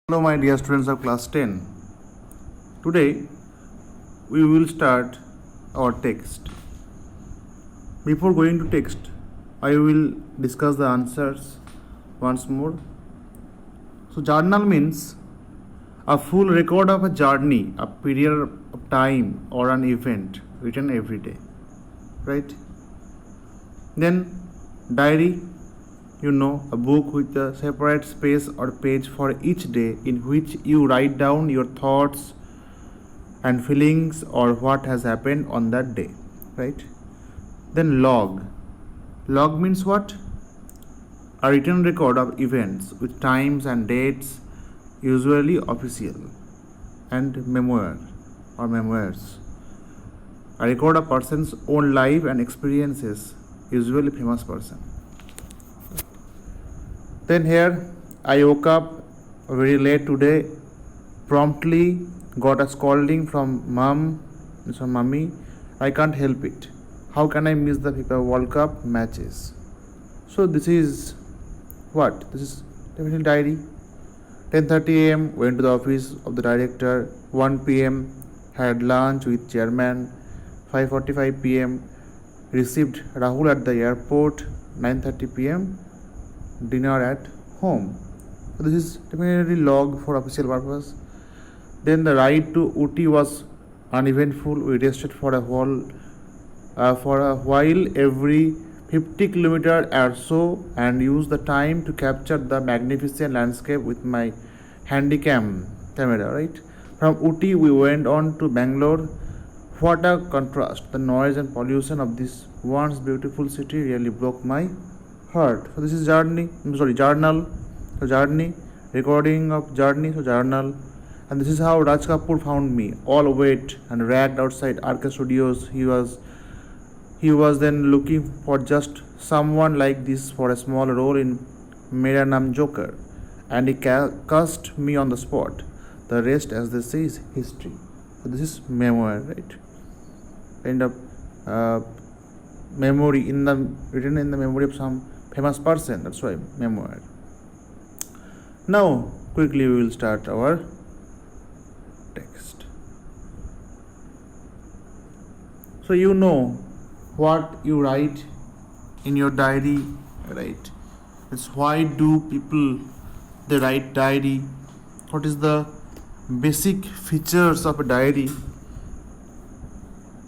Hello, my dear students of class 10. Today we will start our text. Before going to text, I will discuss the answers once more. So, journal means a full record of a journey, a period of time, or an event written every day. Right? Then, diary, a book with a separate space or page for each day in which you write down your thoughts and feelings or what has happened on that day, right? Then log means what? A written record of events with times and dates, usually official. And memoir or memoirs, a record of person's own life and experiences, usually famous person. Then here, I woke up very late today, promptly got a scolding from mummy. I can't help it. How can I miss the FIFA World Cup matches? So this is what? This is definitely diary. 10:30 a.m. went to the office of the director. 1 p.m. had lunch with chairman. 5:45 p.m. received Rahul at the airport. 9:30 p.m. dinner at home. So this is definitely log for official purpose. Then the ride to Uti was uneventful. We rested for a while every 50 kilometers or so and used the time to capture the magnificent landscape with my handycam camera. Right from Uti we went on to Bangalore. What a contrast! The noise and pollution of this once beautiful city really broke my heart. So this is journal. So journey, recording of journey. So journal, and this is how Raj Kapoor found me, all wet and ragged outside RK Studios. He was then looking for just someone like this for a small role in Mera Naam Joker, and he cast me on the spot. The rest, as they say, is history. So this is memoir, right? Kind of memory written in the memory of some famous person. That's why memoir. Now quickly we will start our text. So you know what you write in your diary, right? It's why do people they write diary? What is the basic features of a diary?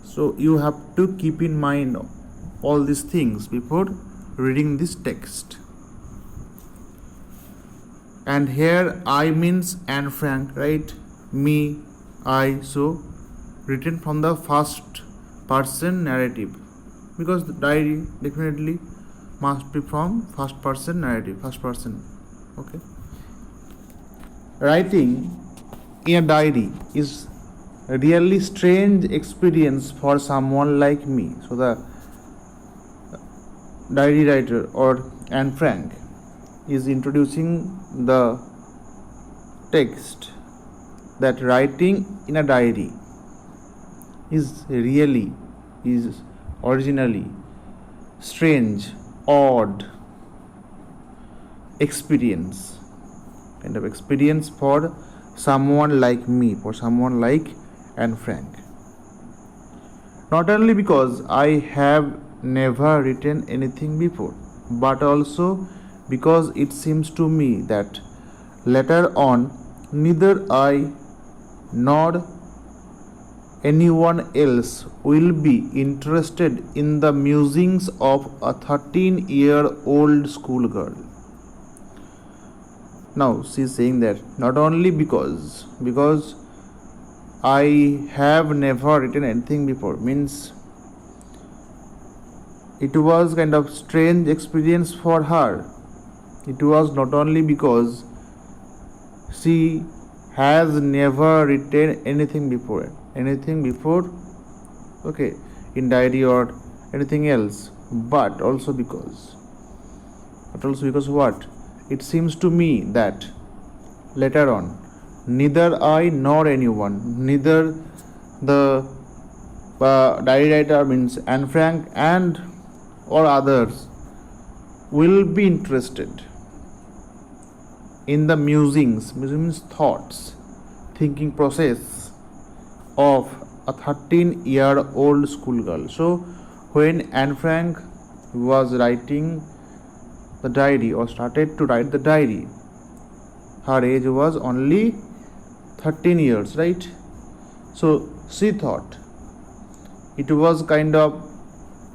So you have to keep in mind all these things before reading this text. And here I means Anne Frank, right? Me, I, so written from the first person narrative, because the diary definitely must be from first person narrative, first person. Okay. Writing in a diary is a really strange experience for someone like me. So the diary writer or Anne Frank is introducing the text that writing in a diary is originally strange, odd experience, kind of experience for someone like me, for someone like Anne Frank. Not only because I have never written anything before, but also because it seems to me that later on neither I nor anyone else will be interested in the musings of a 13-year-old schoolgirl. Now she is saying that not only because I have never written anything before, means it was kind of strange experience for her. It was not only because she has never written anything before, okay, in diary or anything else, but also because what? It seems to me that later on neither I nor anyone, neither the diary writer means Anne Frank and or others will be interested in the musings means thoughts, thinking process of a 13-year-old schoolgirl. So when Anne Frank was writing the diary or started to write the diary, her age was only 13 years, right? So she thought it was kind of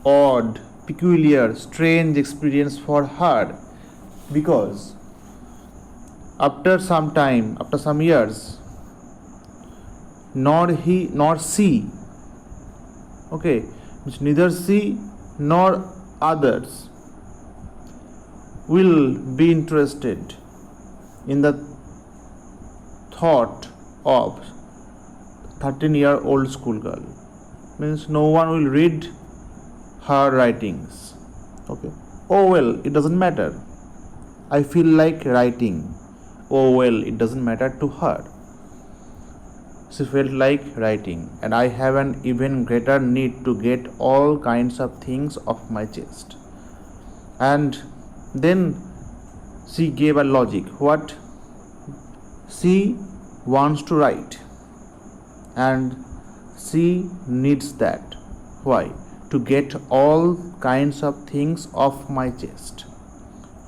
odd, peculiar, strange experience for her, because after some time, after some years, nor he nor she, okay, which neither she nor others will be interested in the thought of 13-year-old schoolgirl. Means no one will read her writings. Okay. Oh well, it doesn't matter. I feel like writing. Oh well, it doesn't matter to her. She felt like writing, and I have an even greater need to get all kinds of things off my chest. And then she gave a logic. What? She wants to write, and she needs that. Why? To get all kinds of things off my chest.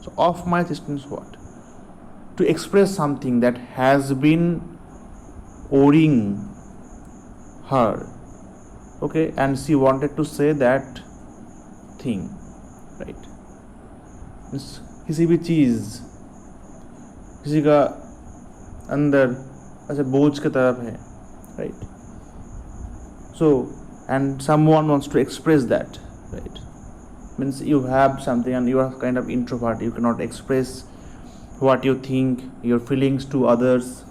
So off my chest means what? To express something that has been worrying her, okay, and she wanted to say that thing, right? Means किसी भी चीज़ किसी का अंदर ऐसे बोझ की तरफ है, right? So and someone wants to express that, right? Means you have something and you are kind of introvert, you cannot express what you think, your feelings to others,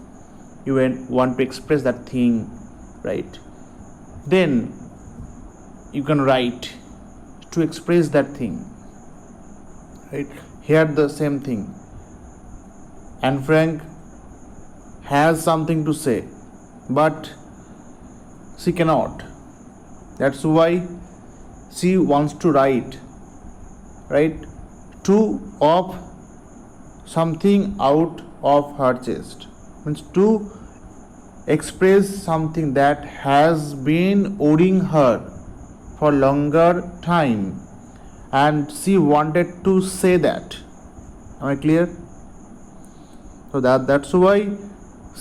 you want to express that thing, right? Then you can write to express that thing, right? Here the same thing. Anne Frank has something to say, but she cannot. That's why she wants to write, right? To of something out of her chest. Means to express something that has been worrying her for longer time, and she wanted to say that. Am I clear? So that's why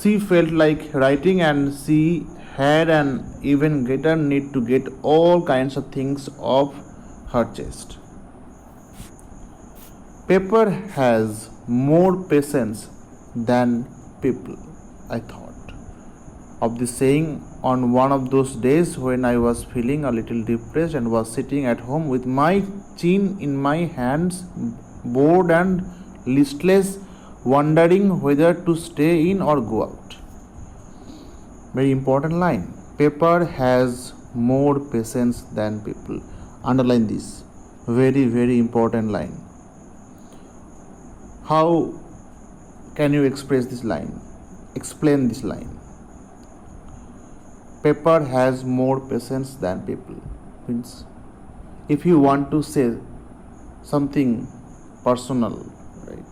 she felt like writing, and she had an even greater need to get all kinds of things off her chest. Paper has more patience than people, I thought of the saying on one of those days when I was feeling a little depressed and was sitting at home with my chin in my hands, bored and listless, wondering whether to stay in or go out. Very important line. Paper has more patience than people. Underline this. Very, very important line. How can you express this line? Explain this line. Paper has more patience than people. Means if you want to say something personal, right,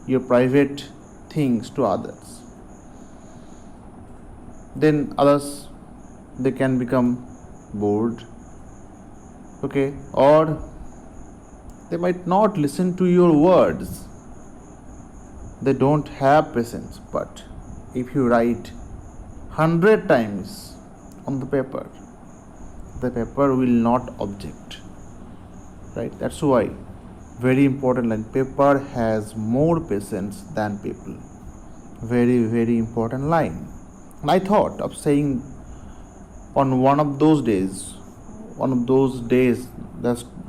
your private things to others, then others, they can become bored, okay, or they might not listen to your words. They don't have patience. But if you write 100 times on the paper will not object, right? That's why very important line. Paper has more patience than people. Very, very important line. And I thought of saying on one of those days,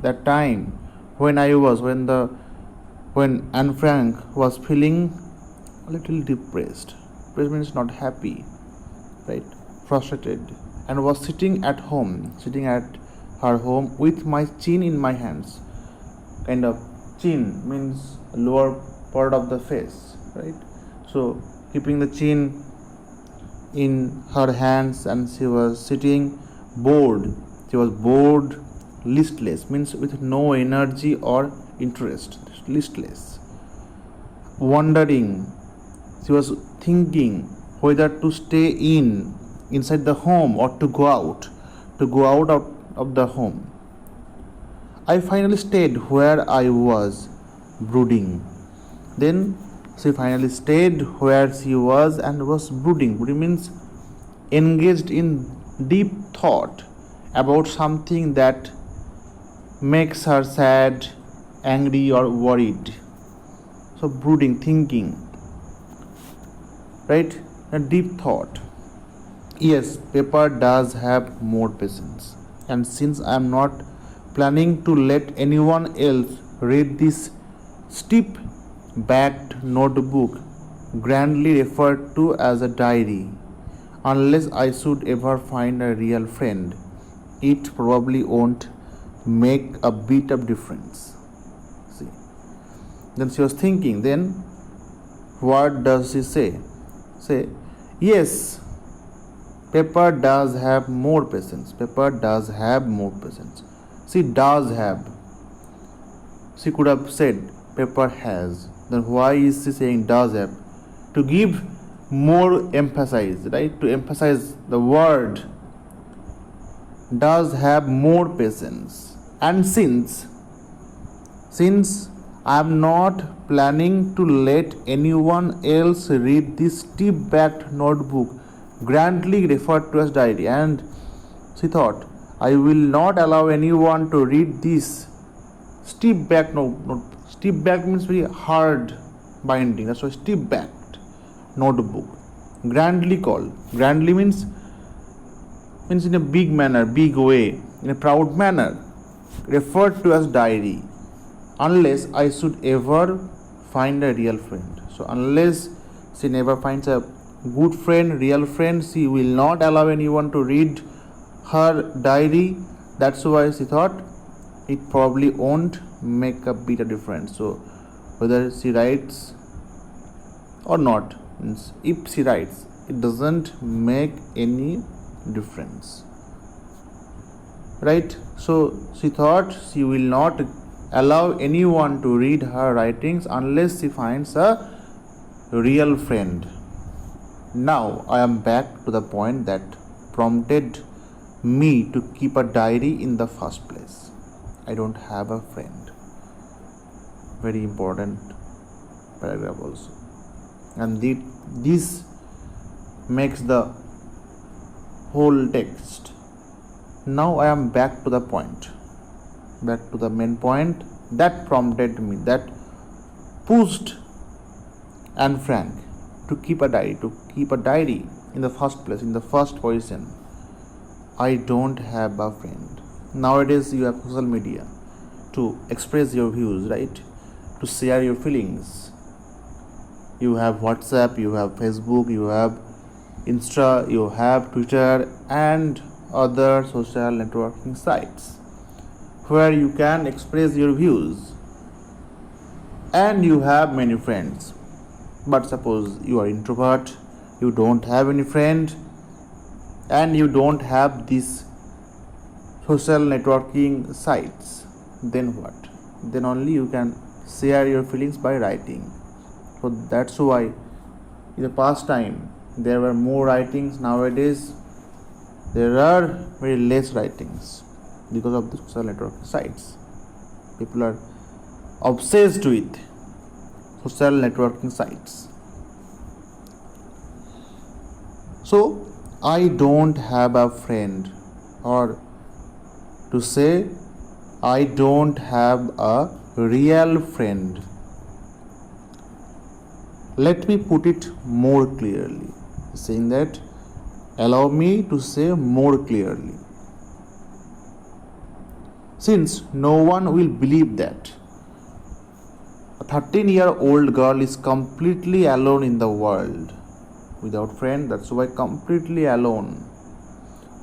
that time when Anne Frank was feeling a little depressed. Depressed means not happy, right? Frustrated, and was sitting at her home with my chin in my hands. Kind of chin means lower part of the face, right? So keeping the chin in her hands, and she was sitting bored. She was bored, listless means with no energy or interest, listless, wondering She was thinking whether to stay inside the home or to go out of the home. I finally stayed where I was brooding. Then she finally stayed where she was and was brooding. Brooding means engaged in deep thought about something that makes her sad, angry, or worried. So, brooding, thinking, right? A deep thought. Yes, Pepper does have more patience. And since I am not planning to let anyone else read this steep backed notebook, grandly referred to as a diary, unless I should ever find a real friend, it probably won't make a bit of difference. See. Then she was thinking, then what does she say? Say, yes, Pepper does have more patience. Pepper does have more patience. She does have. She could have said Pepper has. Then why is she saying does have? To give more emphasis, right? To emphasize the word does have more patience. And since I am not planning to let anyone else read this steep-backed notebook, grandly referred to as diary, and she thought, I will not allow anyone to read this steep-backed notebook. Steep-backed means very hard binding. That's why steep-backed notebook. Grandly called. Grandly means in a big manner, big way, in a proud manner, referred to as diary, unless I should ever find a real friend. So unless she never finds a good friend, real friend, she will not allow anyone to read her diary. That's why she thought it probably won't make a bit of difference. So whether she writes or not, means if she writes, it doesn't make any difference, right? So she thought she will not allow anyone to read her writings unless she finds a real friend. Now I am back to the point that prompted me to keep a diary in the first place. I don't have a friend. Very important paragraph also. And this makes the whole text. Now I am back to the point, back to the main point that prompted me, that pushed Anne Frank to keep a diary in the first place, in the first position. I don't have a friend. Nowadays you have social media to express your views, right? To share your feelings. You have WhatsApp, you have Facebook, you have Insta, you have Twitter and other social networking sites where you can express your views and you have many friends. But suppose you are introvert, you don't have any friend and you don't have these social networking sites, then what? Then only you can share your feelings by writing. So that's why in the past time there were more writings. Nowadays there are very less writings because of the social networking sites. People are obsessed with social networking sites. So I don't have a friend, or to say I don't have a real friend. Let me put it more clearly, saying that allow me to say more clearly. Since no one will believe that a 13-year-old girl is completely alone in the world, without friend, that's why completely alone.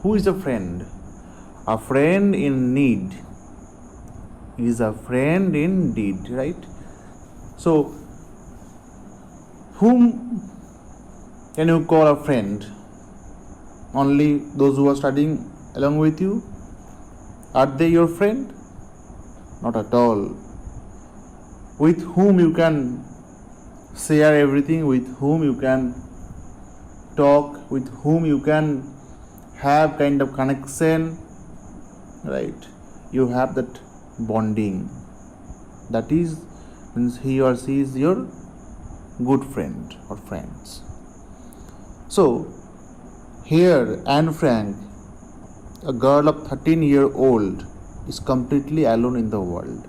Who is a friend? A friend in need is a friend indeed, right? So, whom can you call a friend? Only those who are studying along with you? Are they your friend? Not at all. With whom you can share everything, with whom you can talk, with whom you can have kind of connection, right? You have that bonding. That is means he or she is your good friend or friends. So here Anne Frank, a girl of 13-year-old, is completely alone in the world.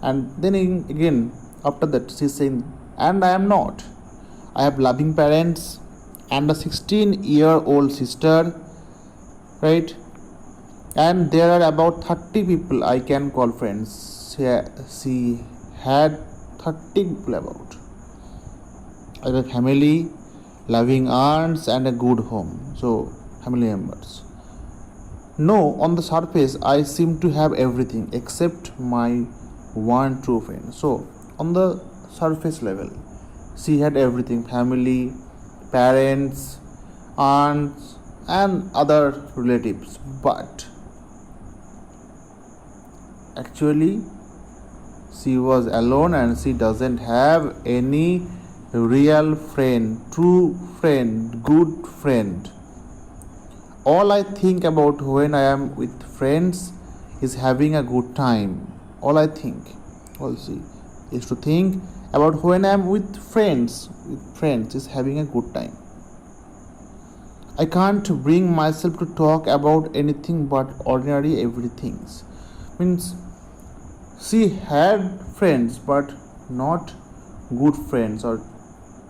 And then again, after that, she's saying, and I am not. I have loving parents and a 16-year-old sister, right? And there are about 30 people I can call friends. She had 30 people about. I have a family, loving aunts, and a good home. So, family members. No, on the surface, I seem to have everything except my one true friend. So, on the surface level, she had everything: family, parents, aunts, and other relatives. But actually, she was alone and she doesn't have any real friend, true friend, good friend. All I think about when I am with friends is having a good time. All I think also is to think about when I am with friends is having a good time. I can't bring myself to talk about anything but ordinary everythings. Means she had friends but not good friends or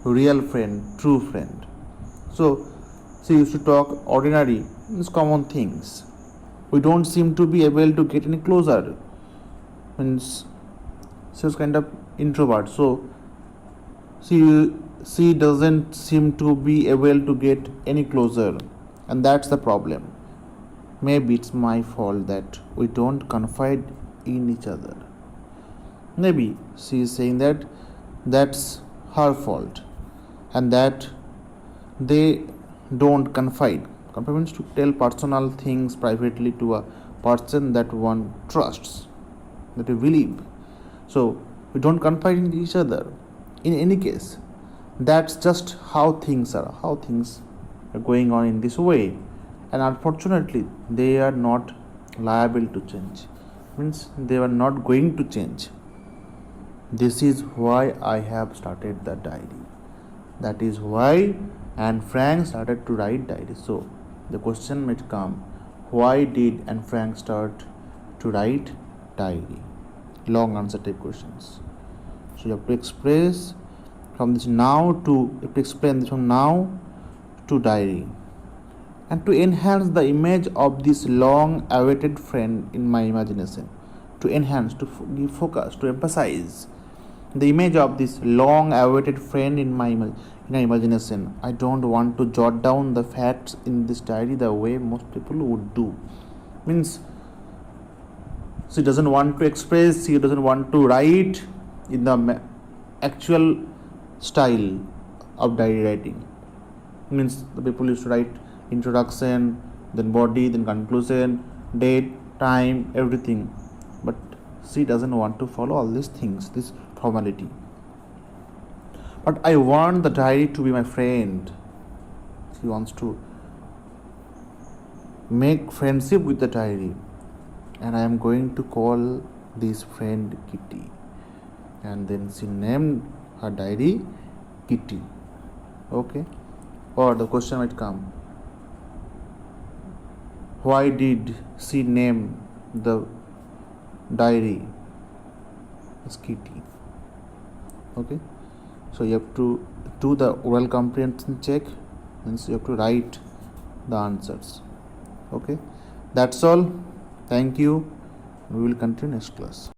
real friend, true friend. So she used to talk ordinary, means common things. We don't seem to be able to get any closer. Means she was kind of introvert, so she doesn't seem to be able to get any closer, and that's the problem. Maybe it's my fault that we don't confide in each other. Maybe she is saying that that's her fault and that they don't confide. Confide means to tell personal things privately to a person that one trusts, that we believe. So we don't confide in each other. In any case, that's just how things are going on in this way, and unfortunately they are not liable to change. Means they are not going to change. This is why I have started the diary. That is why Anne Frank started to write diary. So the question might come, why did Anne Frank start to write diary? Long answer type questions. So you have to express from this now to, you have to explain this from now to diary. And to enhance the image of this long awaited friend in my imagination. To enhance, to give focus, to emphasize the image of this long awaited friend in my imagination. I don't want to jot down the facts in this diary the way most people would do. Means she doesn't want to express, she doesn't want to write in the actual style of diary writing. Means the people used to write introduction, then body, then conclusion, date, time, everything. But she doesn't want to follow all these things, this formality. But I want the diary to be my friend. She wants to make friendship with the diary, and I am going to call this friend Kitty. And then she named her diary Kitty. Okay? Or the question might come, why did she name the diary as Kitty? Okay? So you have to do the oral comprehension check, means you have to write the answers. Okay? That's all. Thank you. We will continue next class.